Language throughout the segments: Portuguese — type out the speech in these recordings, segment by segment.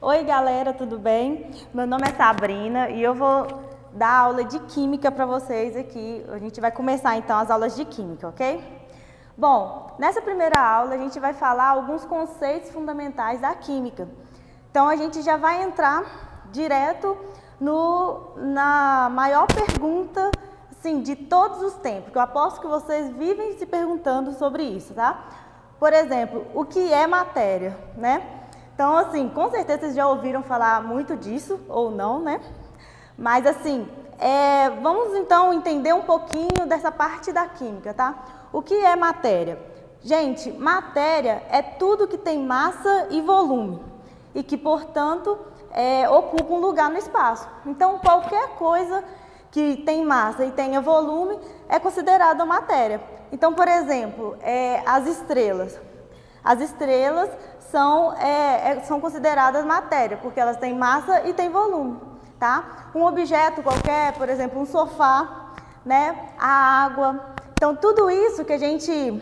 Oi galera, tudo bem? Meu nome é Sabrina e eu vou dar aula de Química para vocês aqui. A gente vai começar então as aulas de Química, ok? Bom, nessa primeira aula a gente vai falar alguns conceitos fundamentais da Química. Então a gente já vai entrar direto na maior pergunta assim, de todos os tempos, que eu aposto que vocês vivem se perguntando sobre isso, tá? Por exemplo, o que é matéria, né? Então, assim, com certeza vocês já ouviram falar muito disso, ou não, né? Mas, assim, vamos então entender um pouquinho dessa parte da química, tá? O que é matéria? Gente, matéria é tudo que tem massa e volume e que, portanto, ocupa um lugar no espaço. Então, qualquer coisa que tem massa e tenha volume é considerada matéria. Então, por exemplo, as estrelas. As estrelas são consideradas matéria, porque elas têm massa e têm volume, tá? Um objeto qualquer, por exemplo, um sofá, né? A água. Então, tudo isso que a gente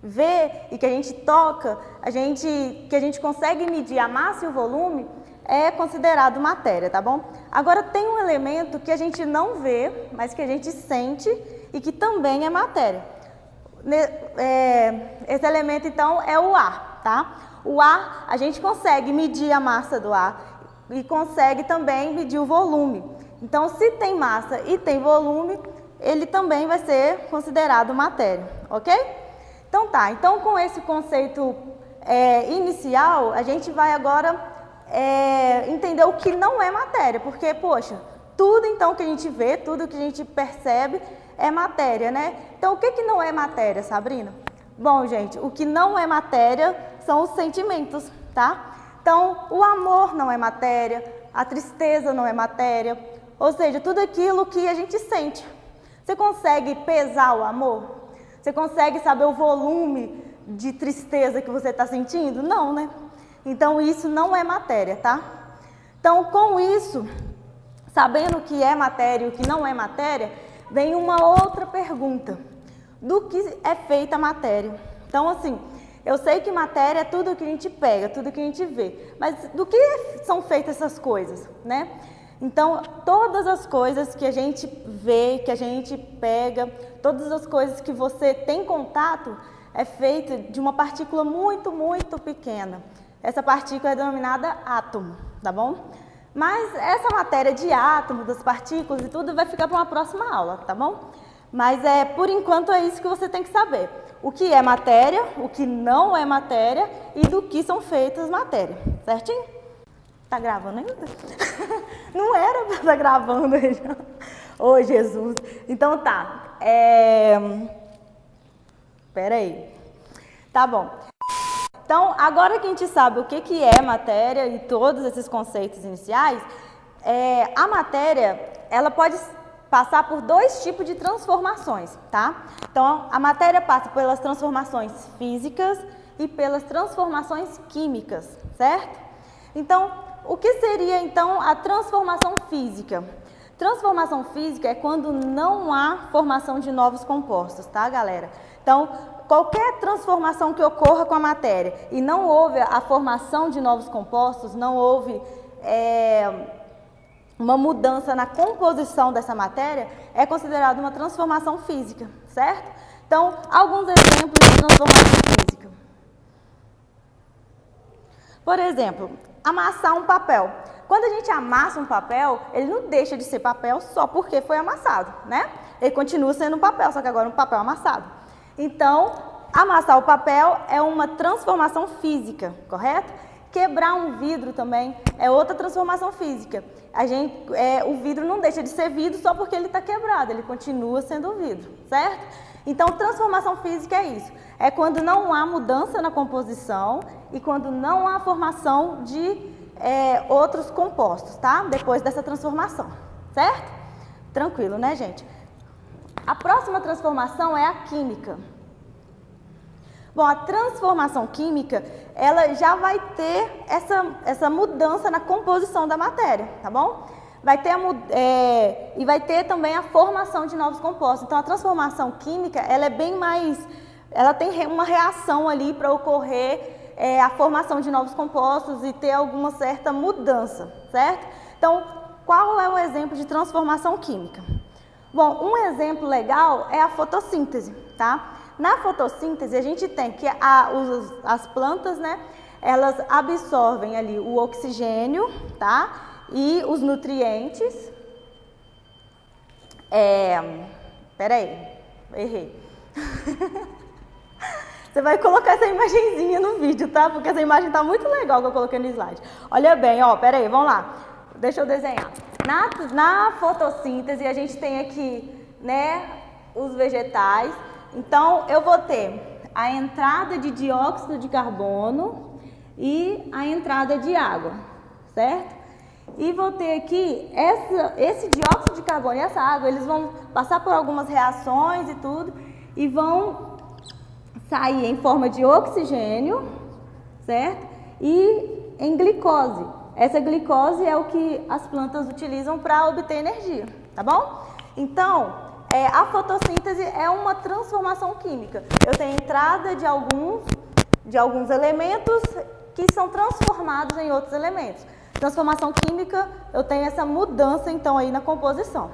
vê e que a gente toca, que a gente consegue medir a massa e o volume, é considerado matéria, tá bom? Agora, tem um elemento que a gente não vê, mas que a gente sente e que também é matéria. Esse elemento, então, é o ar, tá? O ar, a gente consegue medir a massa do ar e consegue também medir o volume. Então, se tem massa e tem volume, ele também vai ser considerado matéria, ok? Então tá, então com esse conceito inicial, a gente vai agora entender o que não é matéria, porque, poxa, tudo então que a gente vê, tudo que a gente percebe é matéria, né? Então, o que não é matéria, Sabrina? Bom, gente, o que não é matéria são os sentimentos, tá? Então, o amor não é matéria, a tristeza não é matéria, ou seja, tudo aquilo que a gente sente. Você consegue pesar o amor? Você consegue saber o volume de tristeza que você está sentindo? Não, né? Então, isso não é matéria, tá? Então, com isso, sabendo o que é matéria e o que não é matéria, vem uma outra pergunta. Do que é feita a matéria? Então, assim, eu sei que matéria é tudo que a gente pega, tudo que a gente vê. Mas do que são feitas essas coisas, né? Então, todas as coisas que a gente vê, que a gente pega, todas as coisas que você tem contato, é feita de uma partícula muito, muito pequena. Essa partícula é denominada átomo, tá bom? Mas essa matéria de átomos, das partículas e tudo vai ficar para uma próxima aula, tá bom? Mas por enquanto é isso que você tem que saber. O que é matéria, o que não é matéria e do que são feitas matéria, certinho? Tá gravando ainda? Não era para estar gravando já. Ô, Jesus. Então tá. Espera aí. Tá bom. Então, agora que a gente sabe o que é matéria e todos esses conceitos iniciais, a matéria, ela pode passar por dois tipos de transformações, tá? Então, a matéria passa pelas transformações físicas e pelas transformações químicas, certo? Então, o que seria, então, a transformação física? Transformação física é quando não há formação de novos compostos, tá, galera? Então, qualquer transformação que ocorra com a matéria e não houve a formação de novos compostos, não houve uma mudança na composição dessa matéria, é considerada uma transformação física, certo? Então, alguns exemplos de transformação física. Por exemplo, amassar um papel. Quando a gente amassa um papel, ele não deixa de ser papel só porque foi amassado, né? Ele continua sendo um papel, só que agora é um papel amassado. Então, amassar o papel é uma transformação física, correto? Quebrar um vidro também é outra transformação física. O vidro não deixa de ser vidro só porque ele está quebrado, ele continua sendo vidro, certo? Então, transformação física é isso. É quando não há mudança na composição e quando não há formação de outros compostos, tá? Depois dessa transformação, certo? Tranquilo, né, gente? A próxima transformação é a química. Bom, a transformação química, ela já vai ter essa mudança na composição da matéria, tá bom? E vai ter também a formação de novos compostos. Então, a transformação química, ela é bem mais... Ela tem uma reação ali para ocorrer a formação de novos compostos e ter alguma certa mudança, certo? Então, qual é o exemplo de transformação química? Bom, um exemplo legal é a fotossíntese, tá? Na fotossíntese, a gente tem que as plantas, né, elas absorvem ali o oxigênio, tá? E os nutrientes. Peraí, errei. Você vai colocar essa imagenzinha no vídeo, tá? Porque essa imagem tá muito legal que eu coloquei no slide. Olha bem, ó, peraí, vamos lá. Deixa eu desenhar. Na fotossíntese, a gente tem aqui, né, os vegetais. Então, eu vou ter a entrada de dióxido de carbono e a entrada de água, certo? E vou ter aqui esse dióxido de carbono e essa água, eles vão passar por algumas reações e tudo, e vão sair em forma de oxigênio, certo? E em glicose. Essa glicose é o que as plantas utilizam para obter energia, tá bom? Então, a fotossíntese é uma transformação química. Eu tenho entrada de alguns elementos que são transformados em outros elementos. Transformação química, eu tenho essa mudança, então, aí na composição.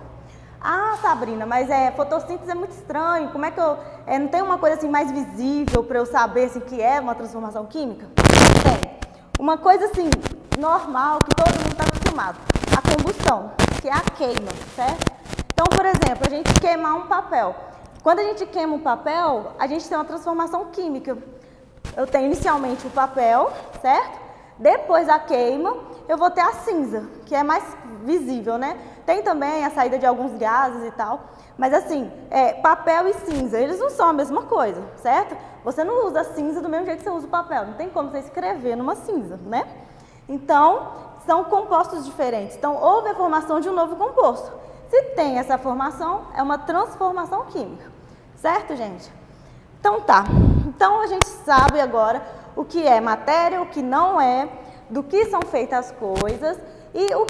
Ah, Sabrina, mas fotossíntese é muito estranho, como é que não tem uma coisa assim mais visível para eu saber assim, que é uma transformação química? Tem. Uma coisa assim, normal, que todo mundo está acostumado, a combustão, que é a queima, certo? Então, por exemplo, a gente queimar um papel. Quando a gente queima um papel, a gente tem uma transformação química. Eu tenho inicialmente o papel, certo? Depois da queima, eu vou ter a cinza, que é mais visível, né? Tem também a saída de alguns gases e tal. Mas assim, papel e cinza, eles não são a mesma coisa, certo? Você não usa a cinza do mesmo jeito que você usa o papel. Não tem como você escrever numa cinza, né? Então, são compostos diferentes. Então, houve a formação de um novo composto. Se tem essa formação, é uma transformação química. Certo, gente? Então tá. Então a gente sabe agora o que é matéria, o que não é, do que são feitas as coisas e o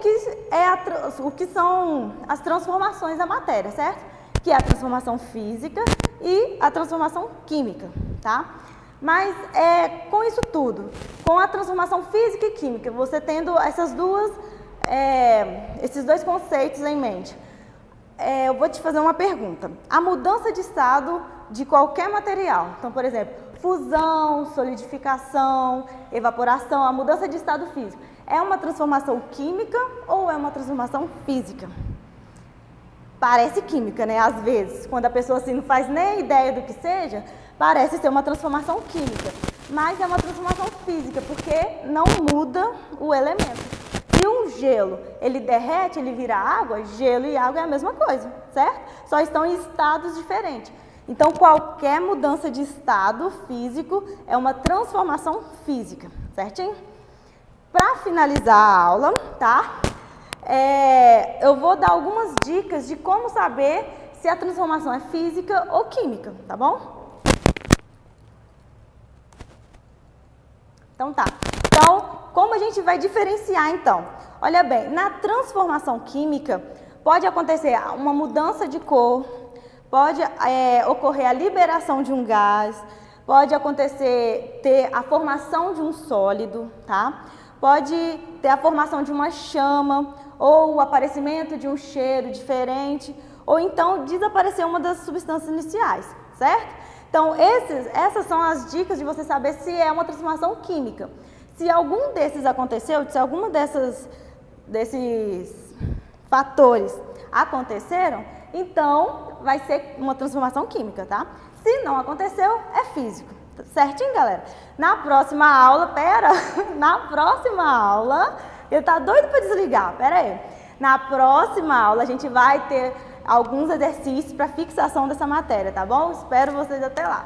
que são as transformações da matéria, certo? Que é a transformação física e a transformação química, tá? Mas com isso tudo, com a transformação física e química, você tendo esses dois conceitos em mente, eu vou te fazer uma pergunta. A mudança de estado de qualquer material, então, por exemplo, fusão, solidificação, evaporação, a mudança de estado físico, é uma transformação química ou é uma transformação física? Parece química, né? Às vezes, quando a pessoa assim, não faz nem ideia do que seja, parece ser uma transformação química, mas é uma transformação física, porque não muda o elemento. Se um gelo, ele derrete, ele vira água, gelo e água é a mesma coisa, certo? Só estão em estados diferentes. Então, qualquer mudança de estado físico é uma transformação física, certinho? Para finalizar a aula, tá? Eu vou dar algumas dicas de como saber se a transformação é física ou química, tá bom? Então tá. Então, como a gente vai diferenciar então? Olha bem, na transformação química pode acontecer uma mudança de cor, pode ocorrer a liberação de um gás, pode ter a formação de um sólido, tá? Pode ter a formação de uma chama ou o aparecimento de um cheiro diferente, ou então desaparecer uma das substâncias iniciais, certo? Então, essas são as dicas de você saber se é uma transformação química. Se algum desses aconteceu, se alguma desses fatores aconteceram, então vai ser uma transformação química, tá? Se não aconteceu, é físico. Certinho, galera? Na próxima aula, ele tá doido para desligar, pera aí. Na próxima aula, a gente vai ter alguns exercícios para fixação dessa matéria, tá bom? Espero vocês até lá.